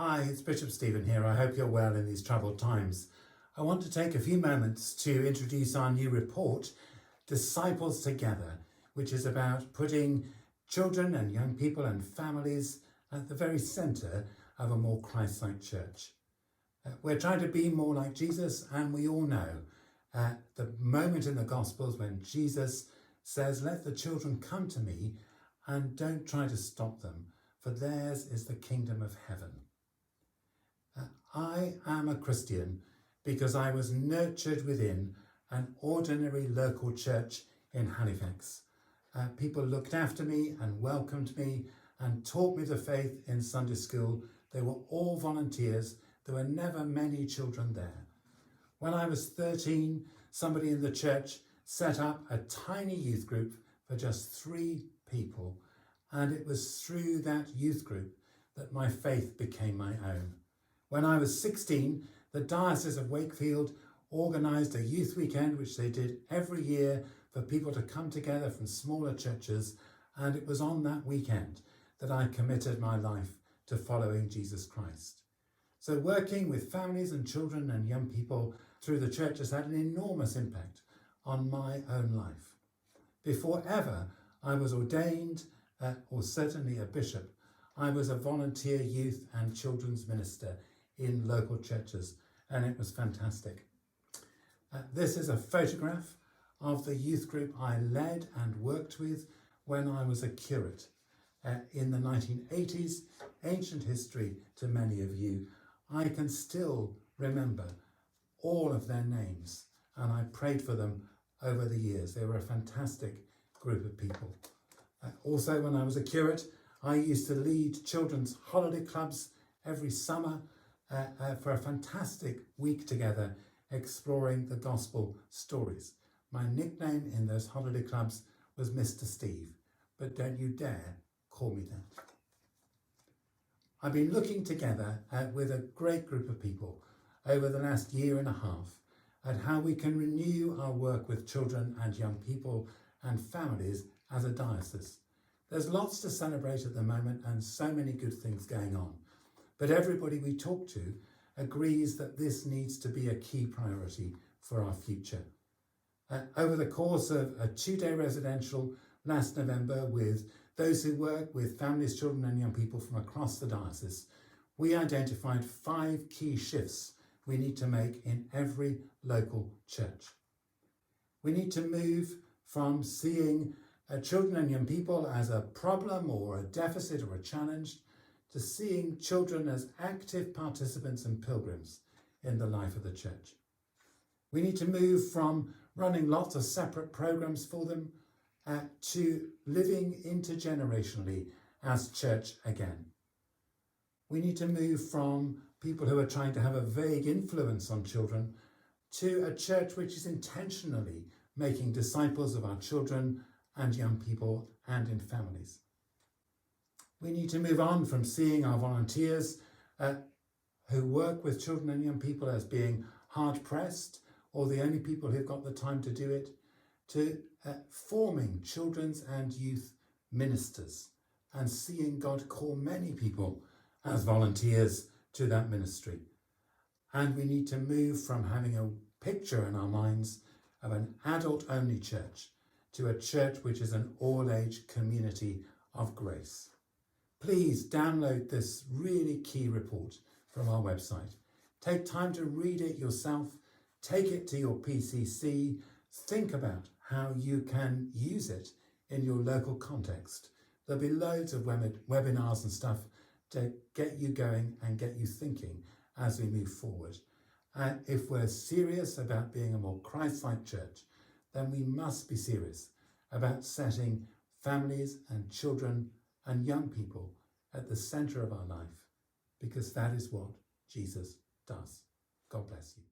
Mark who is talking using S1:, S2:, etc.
S1: Hi, it's Bishop Stephen here. I hope you're well in these troubled times. I want to take a few moments to introduce our new report, Disciples Together, which is about putting children and young people and families at the very centre of a more Christ-like church. We're trying to be more like Jesus, and we all know the moment in the Gospels when Jesus says, "Let the children come to me and don't try to stop them, for theirs is the kingdom of heaven." I am a Christian because I was nurtured within an ordinary local church in Halifax. People looked after me and welcomed me and taught me the faith in Sunday school. They were all volunteers. There were never many children there. When I was 13, somebody in the church set up a tiny youth group for just 3 people, and it was through that youth group that my faith became my own. When I was 16, the Diocese of Wakefield organised a youth weekend, which they did every year for people to come together from smaller churches, and it was on that weekend that I committed my life to following Jesus Christ. So working with families and children and young people through the church has had an enormous impact on my own life. Before ever I was ordained, or certainly a bishop, I was a volunteer youth and children's minister in local churches, and it was fantastic. This is a photograph of the youth group I led and worked with when I was a curate in the 1980s, ancient history to many of you. I can still remember all of their names, and I prayed for them over the years. They were a fantastic group of people. Also, when I was a curate, I used to lead children's holiday clubs every summer for a fantastic week together, exploring the gospel stories. My nickname in those holiday clubs was Mr. Steve, but don't you dare call me that. I've been looking together with a great group of people over the last year and a half at how we can renew our work with children and young people and families as a diocese. There's lots to celebrate at the moment and so many good things going on. But everybody we talk to agrees that this needs to be a key priority for our future. Over the course of a 2-day residential last November with those who work with families, children and young people from across the diocese, we identified 5 key shifts we need to make in every local church. We need to move from seeing children and young people as a problem or a deficit or a challenge to seeing children as active participants and pilgrims in the life of the church. We need to move from running lots of separate programs for them to living intergenerationally as church again. We need to move from people who are trying to have a vague influence on children to a church which is intentionally making disciples of our children and young people and in families. We need to move on from seeing our volunteers who work with children and young people as being hard-pressed or the only people who've got the time to do it, to forming children's and youth ministers and seeing God call many people as volunteers to that ministry. And we need to move from having a picture in our minds of an adult-only church to a church which is an all-age community of grace. Please download this really key report from our website. Take time to read it yourself, take it to your PCC, think about how you can use it in your local context. There'll be loads of webinars and stuff to get you going and get you thinking as we move forward. And if we're serious about being a more Christ-like church, then we must be serious about setting families and children and young people at the centre of our life, because that is what Jesus does. God bless you.